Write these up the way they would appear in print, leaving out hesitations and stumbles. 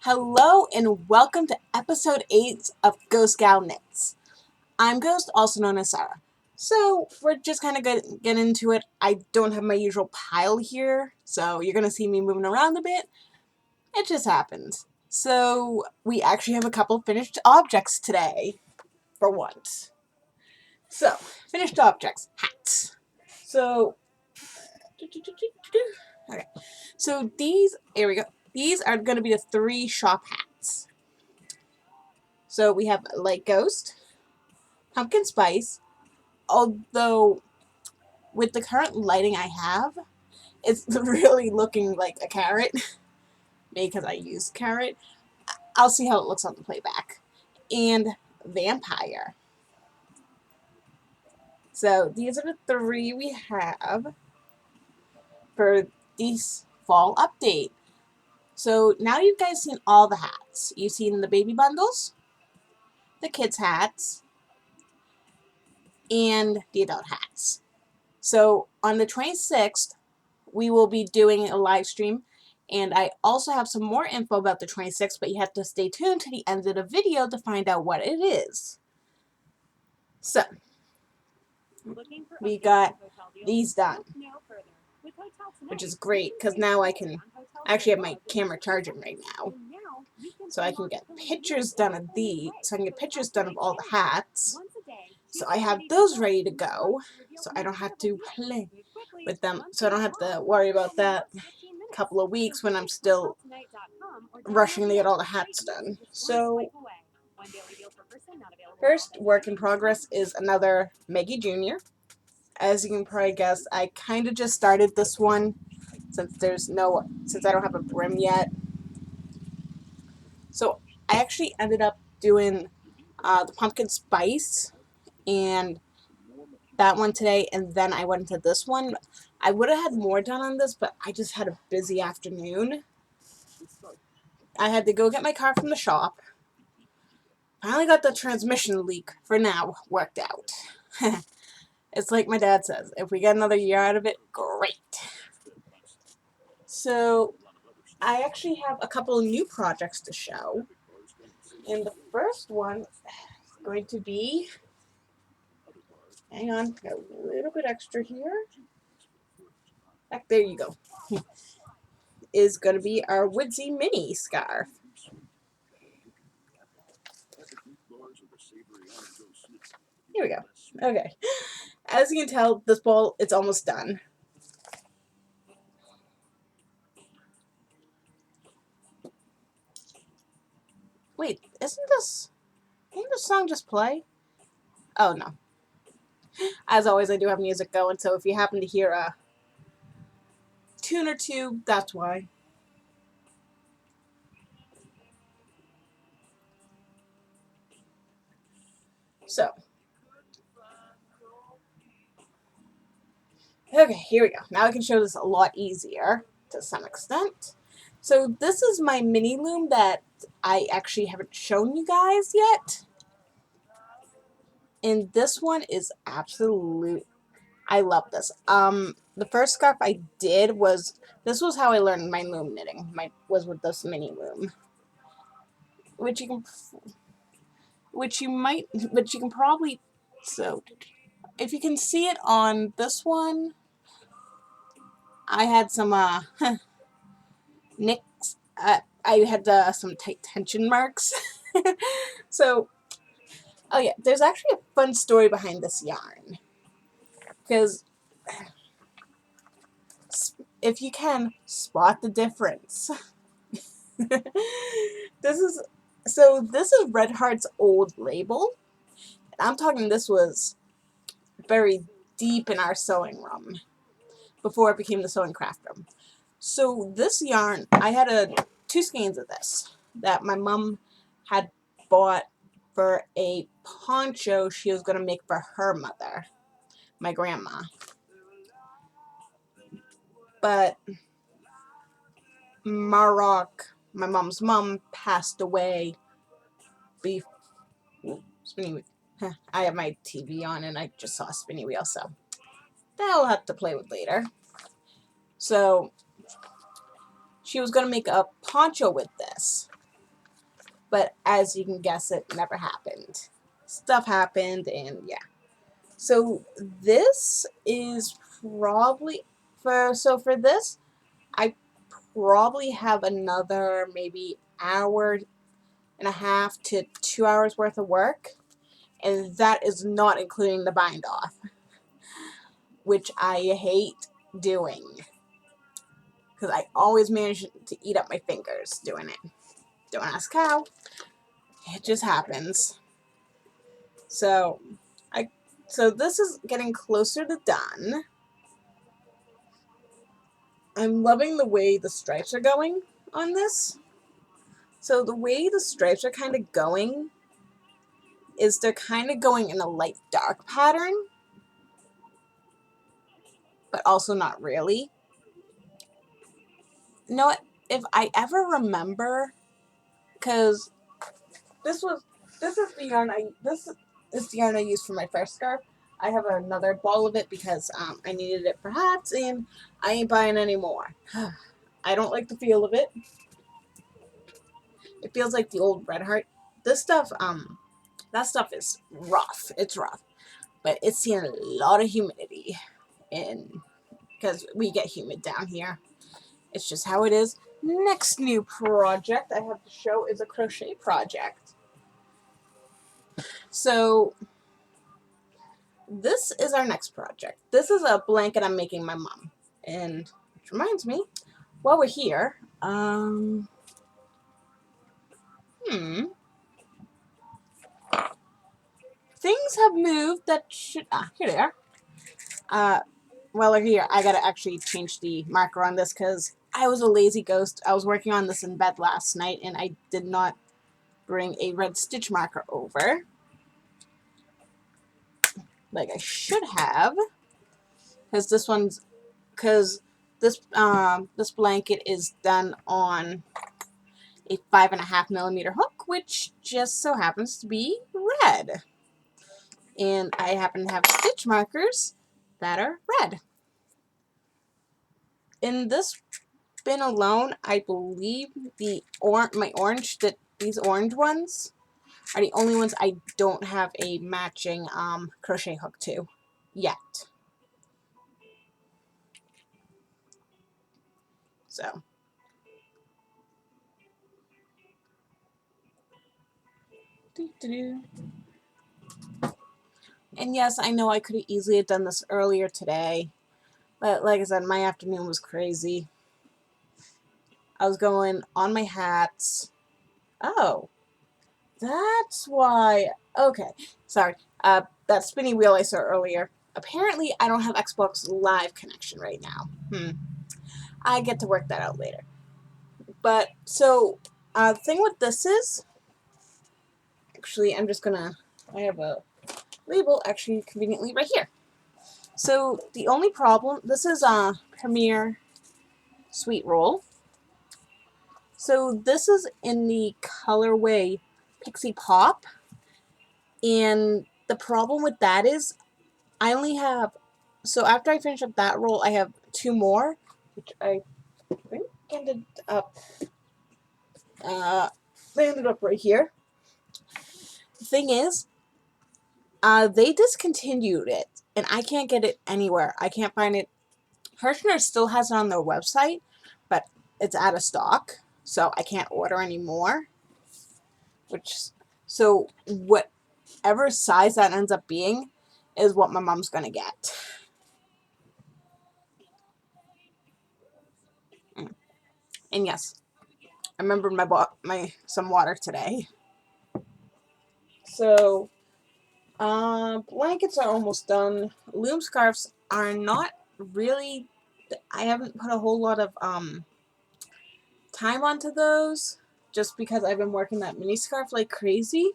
Hello and welcome to episode 8 of ghostgalknits. I'm Ghost, also known as Sarah. So we're just kind of get into it. I don't have my usual pile here, so you're going to see me moving around a bit. It just happens. So we actually have a couple finished objects today, for once. So, finished objects, hats. So, okay. So here we go. These are going to be the 3 shop hats. So we have Light Ghost, Pumpkin Spice, although with the current lighting I have, it's really looking like a carrot, maybe because I used carrot. I'll see how it looks on the playback. And Vampire. So these are the 3 we have for this fall update. So now you guys seen all the hats. You've seen the baby bundles, the kids hats, and the adult hats. So on the 26th, we will be doing a live stream, and I also have some more info about the 26th, but you have to stay tuned to the end of the video to find out what it is. So, we got these done, which is great because now I can actually have my camera charging right now. So I can get pictures done of these, so I can get pictures done of all the hats. So I have those ready to go, so I don't have to play with them, so I don't have to worry about that couple of weeks when I'm still rushing to get all the hats done. So, first work in progress is another Maggie Jr. As you can probably guess, I kind of just started this one since I don't have a brim yet. So I actually ended up doing the pumpkin spice and that one today, and then I went into this one. I would have had more done on this, but I just had a busy afternoon. I had to go get my car from the shop. Finally got the transmission leak, for now, worked out. It's like my dad says, if we get another year out of it, great. So, I actually have a couple of new projects to show. And the first one is going to be, hang on, got a little bit extra here. There you go. Is going to be our Woodsy Mini scarf. Here we go. Okay. As you can tell, this bowl, it's almost done. Wait, didn't this song just play? Oh, no. As always, I do have music going, so if you happen to hear a tune or two, that's why. So, okay, here we go. Now I can show this a lot easier, to some extent. So this is my mini loom that I actually haven't shown you guys yet. And this one is absolute. I love this. The first scarf I did this was how I learned my loom knitting. Was with this mini loom, which you can probably. So, if you can see it on this one, I had some nicks. I had some tight tension marks. So, oh yeah, there's actually a fun story behind this yarn. Because if you can spot the difference, this is Red Heart's old label. I'm talking this was very deep in our sewing room before it became the sewing craft room. So this yarn, I had 2 skeins of this that my mom had bought for a poncho she was going to make for her mother, my grandma. But Maroc, my mom's mom, passed away spinning wheel. I have my TV on and I just saw a spinning wheel, so that'll have to play with later. So she was going to make a poncho with this. But as you can guess, it never happened. Stuff happened, and yeah. So this is probably for this, I probably have another maybe hour and a half to 2 hours worth of work, and that is not including the bind off, which I hate doing because I always manage to eat up my fingers doing it. Don't ask how. It just happens. So so this is getting closer to done. I'm loving the way the stripes are going on this. So the way the stripes are kind of going is they're kind of going in a light dark pattern, but also not really. You know what? If I ever remember, because this is the yarn this is the yarn I used for my first scarf. I have another ball of it because I needed it for hats, and I ain't buying any more. I don't like the feel of it. It feels like the old Red Heart. This stuff, that stuff is rough. It's rough, but it's seen a lot of humidity, and because we get humid down here, it's just how it is. Next new project I have to show is a crochet project. So this is our next project. This is a blanket I'm making my mom, and which reminds me, while we're here, things have moved that should, here they are. While we're here, I gotta actually change the marker on this because I was a lazy ghost. I was working on this in bed last night, and I did not bring a red stitch marker over like I should have, because this blanket is done on a 5.5mm hook, which just so happens to be red, and I happen to have stitch markers that are red. In this bin alone, I believe these orange ones are the only ones I don't have a matching crochet hook to yet. So and yes, I know I could have easily have done this earlier today, but like I said, my afternoon was crazy. I was going on my hats. Oh, that's why. Okay, sorry. That spinny wheel I saw earlier. Apparently, I don't have Xbox Live connection right now. I get to work that out later. But so, the thing with this is, actually, I have a label actually conveniently right here. So the only problem, this is a Premier Sweet Roll. So this is in the colorway Pixie Pop, and the problem with that is I only have, so after I finish up that roll, I have two more, which I think ended up right here. The thing is, they discontinued it, and I can't get it anywhere. I can't find it. Hirschner still has it on their website, but it's out of stock, so I can't order anymore. So whatever size that ends up being is what my mom's gonna get. And yes, I remembered some water today. So blankets are almost done. Loom scarves are not really. I haven't put a whole lot of time onto those, just because I've been working that mini scarf like crazy.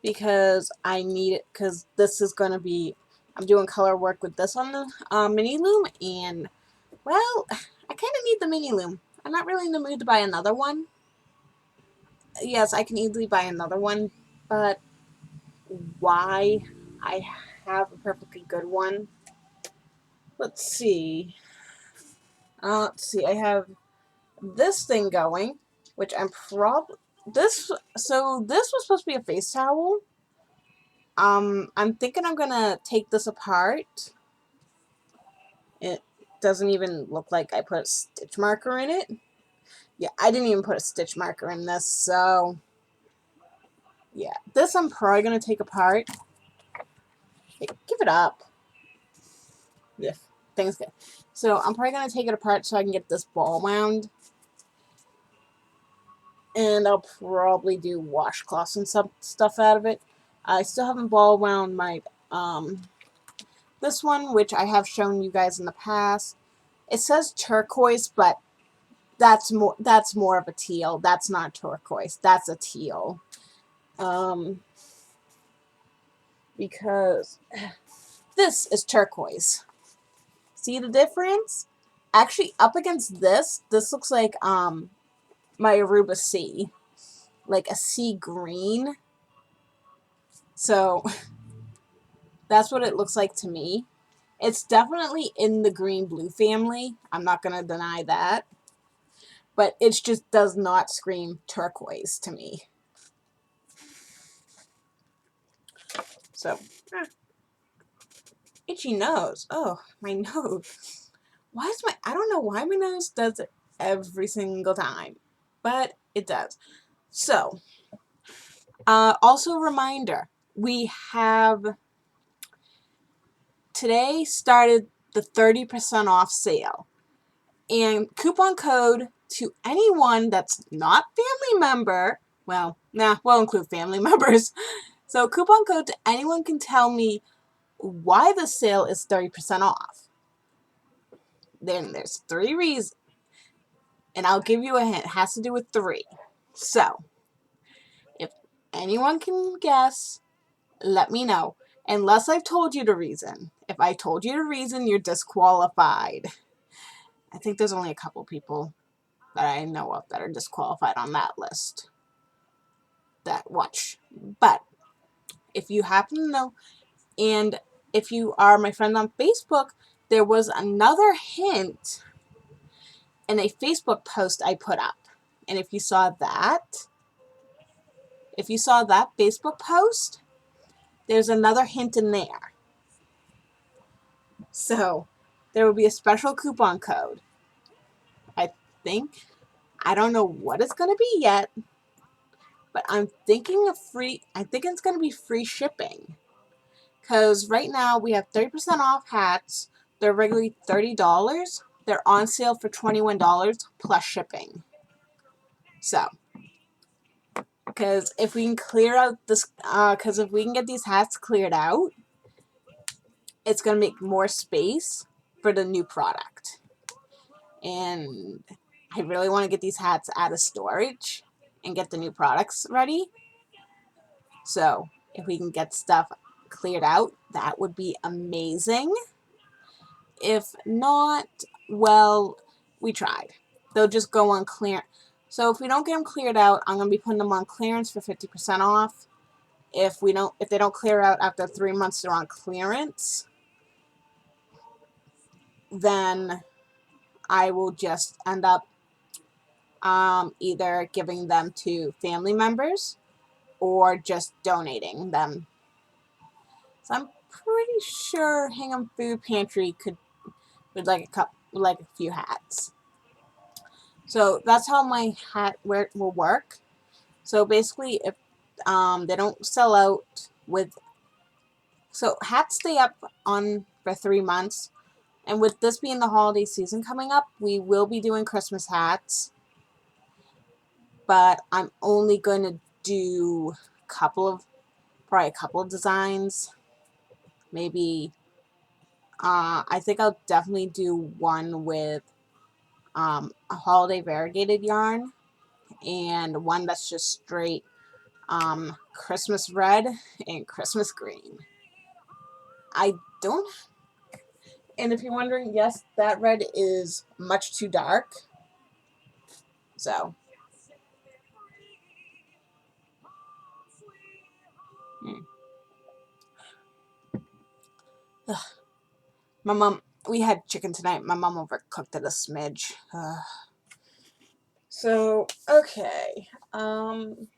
Because I need it, because this is going to be, I'm doing color work with this on the mini loom, and well, I kind of need the mini loom. I'm not really in the mood to buy another one. Yes, I can easily buy another one, but why? I have a perfectly good one. Let's see. I have this thing going, which I'm this was supposed to be a face towel. I'm thinking I'm gonna take this apart. It doesn't even look like I put a stitch marker in it. Yeah, I didn't even put a stitch marker in this, so yeah. This I'm probably gonna take apart. Hey, give it up. Yeah, thing's good. So I'm probably gonna take it apart so I can get this ball wound. And I'll probably do washcloths and some stuff out of it. I still haven't ball wound my this one, which I have shown you guys in the past. It says turquoise, but that's more of a teal. That's not turquoise. That's a teal. Because this is turquoise. See the difference? Actually, up against this looks like my Aruba sea, like a sea green. So that's what it looks like to me. It's definitely in the green-blue family. I'm not going to deny that. But it just does not scream turquoise to me. So, itchy nose. Oh, my nose. I don't know why my nose does it every single time. But it does. So, also a reminder. We have today started the 30% off sale. And coupon code to anyone that's not family member, well, we'll include family members. So coupon code to anyone can tell me why the sale is 30% off. Then there's 3 reasons. And I'll give you a hint. It has to do with 3. So, if anyone can guess, let me know. Unless I've told you the reason. If I told you the reason, you're disqualified. I think there's only a couple people that I know of that are disqualified on that list that watch. But if you happen to know, and if you are my friend on Facebook, there was another hint in a Facebook post I put up. And if you saw that Facebook post, there's another hint in there. So there will be a special coupon code. I think. I don't know what it's going to be yet, but I'm thinking it's going to be free shipping. Because right now we have 30% off hats. They're regularly $30. They're on sale for $21 plus shipping. So, because if we can clear out this, because if we can get these hats cleared out, it's going to make more space for the new product. And I really want to get these hats out of storage and get the new products ready. So, if we can get stuff cleared out, that would be amazing. If not, well, we tried. They'll just go on clearance. So if we don't get them cleared out, I'm going to be putting them on clearance for 50% off. If they don't clear out after 3 months, they're on clearance. Then I will just end up either giving them to family members or just donating them. So I'm pretty sure Hingham Food Pantry would like a few hats. So that's how my hat will work. So basically, if they don't sell out so hats stay up on for 3 months. And with this being the holiday season coming up, we will be doing Christmas hats. But I'm only going to do probably a couple of designs. Maybe, I think I'll definitely do one with a holiday variegated yarn. And one that's just straight Christmas red and Christmas green. And if you're wondering, yes, that red is much too dark. So. My mom, we had chicken tonight. My mom overcooked it a smidge. So, okay. Um,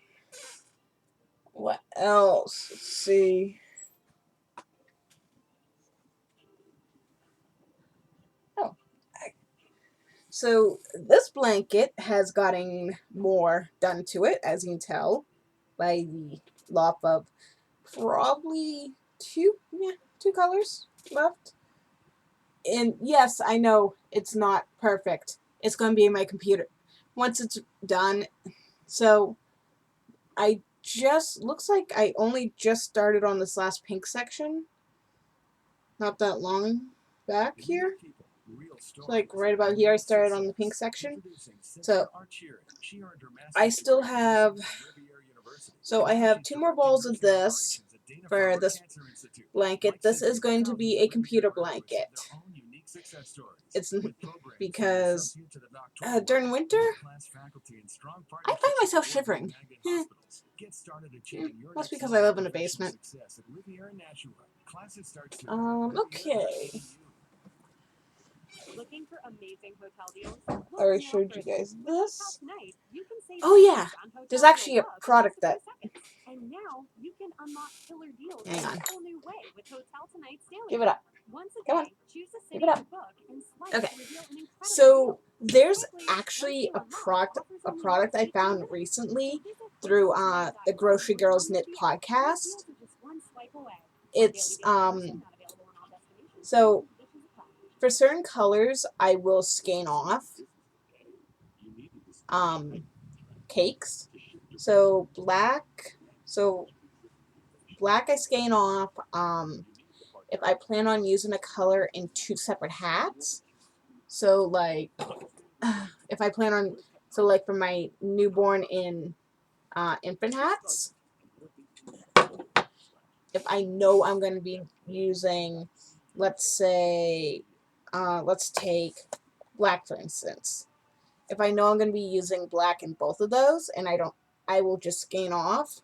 what else? Let's see. Oh, so this blanket has gotten more done to it, as you can tell by the lop of probably two colors left. And yes, I know it's not perfect. It's going to be in my computer once it's done. So I just looks like I only just started on this last pink section, not that long back here. So like right about here I started on the pink section. So I still have, so I have 2 more balls of this for this blanket. This is going to be a computer blanket. It's because during winter I find myself shivering. That's because I live in a basement. Okay. Looking for amazing hotel deals? I already showed you guys this. Oh yeah, there's actually a product that. And now you can unlock killer deals Hang on. in a whole new way with Hotel Tonight's Daily. Give it up. Once a Come on. day, choose a Give city it up. to book and swipe Okay. to reveal an incredible So deal. there's actually a product I found recently through the Grocery Girls Knit podcast. It's so for certain colors I will skein off cakes. So black I skein off if I plan on using a color in 2 separate hats. So like if I plan on, so like for my newborn in infant hats, if I know I'm going to be using, let's say, let's take black for instance. If I know I'm going to be using black in both of those, and I will just skein off,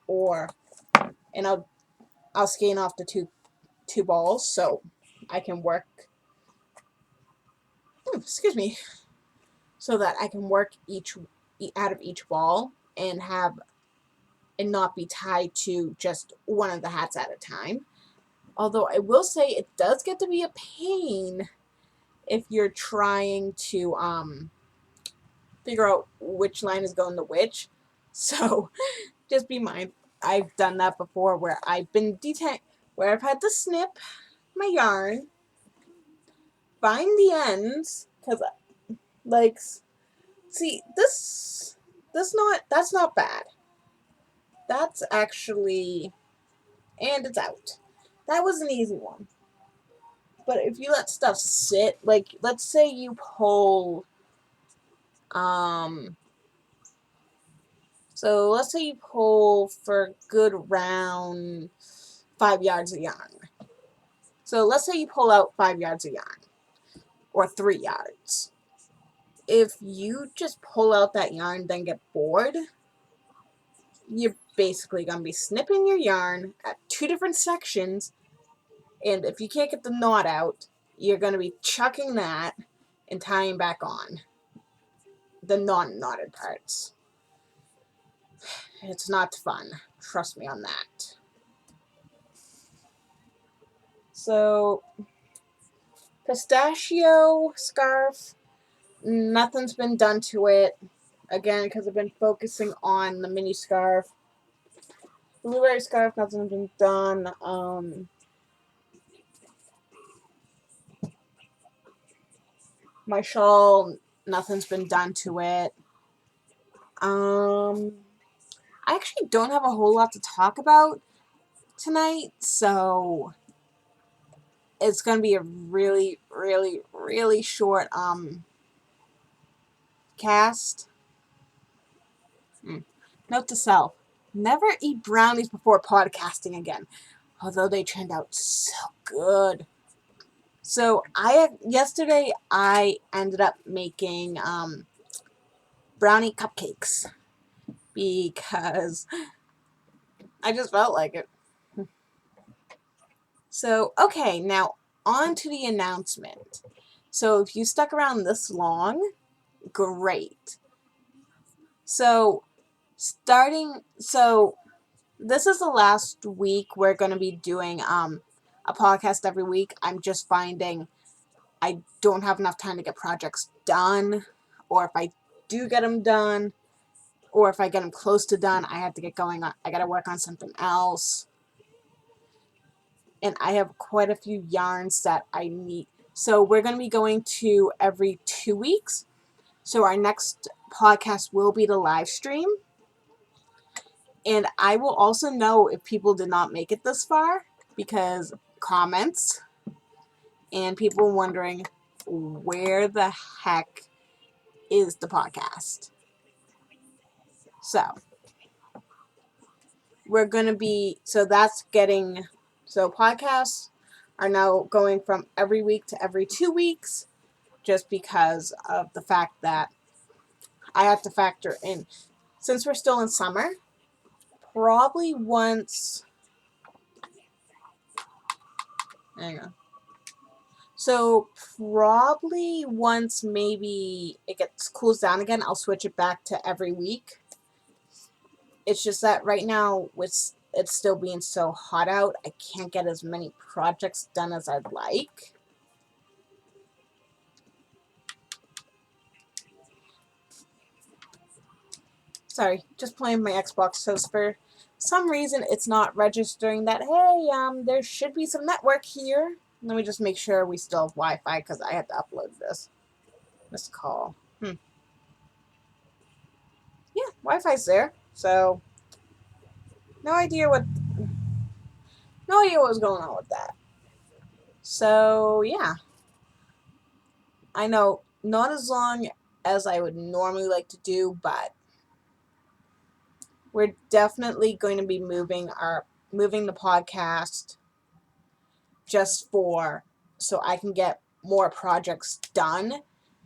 and I'll skein off the two balls so I can work. Excuse me. So that I can work each out of each ball and not be tied to just one of the hats at a time. Although I will say it does get to be a pain if you're trying to figure out which line is going to which. So just be mindful. I've done that before where I've been where I've had to snip my yarn, find the ends, because like, see that's not bad. That's actually, and it's out. That was an easy one. But if you let stuff sit, like let's say you pull, so let's say you pull for a good round 5 yards of yarn. So let's say you pull out 5 yards of yarn, or 3 yards. If you just pull out that yarn, then get bored, you're basically going to be snipping your yarn at 2 different sections, and if you can't get the knot out, you're going to be chucking that and tying back on the non-knotted parts. It's not fun. Trust me on that. So, pistachio scarf, nothing's been done to it. Again, because I've been focusing on the mini scarf. Blueberry scarf, nothing's been done. My shawl, nothing's been done to it. I actually don't have a whole lot to talk about tonight, so it's gonna be a really, really, really short cast. Note to self: never eat brownies before podcasting again. Although they turned out so good. So yesterday I ended up making brownie cupcakes because I just felt like it. So okay, now on to the announcement. So if you stuck around this long, great. So So this is the last week we're going to be doing a podcast every week. I'm just finding I don't have enough time to get projects done, or if I do get them done, or if I get them close to done, I have to get going on. I got to work on something else. And I have quite a few yarns that I need. So we're going to be going to every 2 weeks. So our next podcast will be the live stream. And I will also know if people did not make it this far because comments and people wondering where the heck is the podcast. So we're going to be, so that's getting, so podcasts are now going from every week to every 2 weeks just because of the fact that I have to factor in, since we're still in summer, probably once, hang on. So probably once maybe it gets cools down again, I'll switch it back to every week. It's just that right now with it's still being so hot out, I can't get as many projects done as I'd like. Sorry, just playing my Xbox. So for some reason it's not registering that, hey, there should be some network here. Let me just make sure we still have Wi-Fi because I have to upload this. Missed call. Yeah, Wi-Fi's there. So no idea what was going on with that. So yeah, I know not as long as I would normally like to do, but we're definitely going to be moving the podcast just so I can get more projects done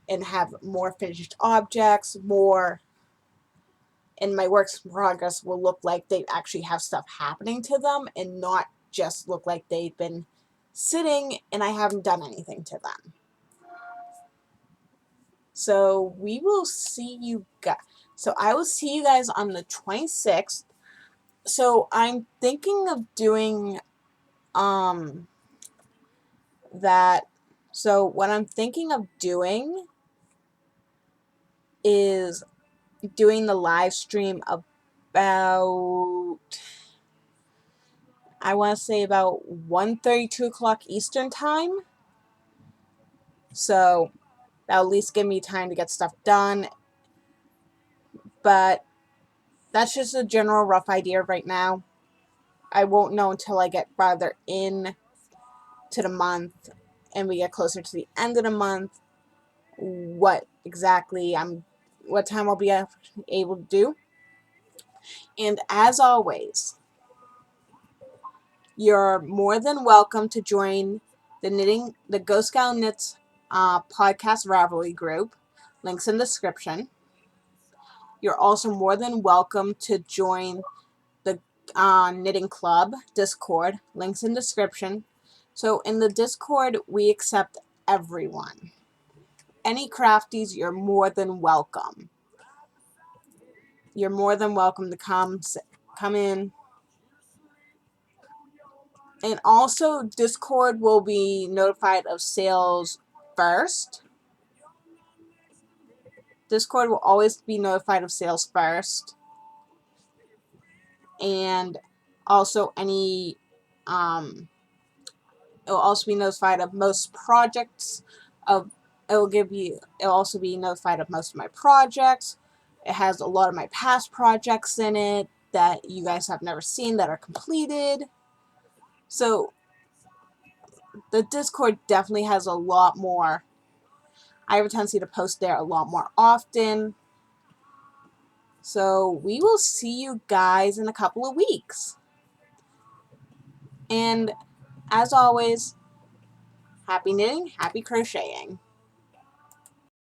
and have more finished objects, and my works in progress will look like they actually have stuff happening to them and not just look like they've been sitting and I haven't done anything to them. So we will see you guys. So I will see you guys on the 26th. So I'm thinking of doing that. So what I'm thinking of doing is doing the live stream about, I want to say about 1:30, 2 o'clock Eastern time. So that'll at least give me time to get stuff done. But that's just a general rough idea right now. I won't know until I get farther in to the month and we get closer to the end of the month what time I'll be able to do. And as always, you're more than welcome to join the Ghost Gal Knits podcast ravelry group. Links in the description. You're also more than welcome to join the knitting club Discord. Links in description. So in the Discord, we accept everyone. Any crafties, you're more than welcome. You're more than welcome to come in. And also, Discord will be notified of sales first. Discord will always be notified of sales first. And also it will also be notified of most projects it'll also be notified of most of my projects. It has a lot of my past projects in it that you guys have never seen that are completed. So the Discord definitely has a lot more. I have a tendency to post there a lot more often. So we will see you guys in a couple of weeks. And as always, happy knitting, happy crocheting.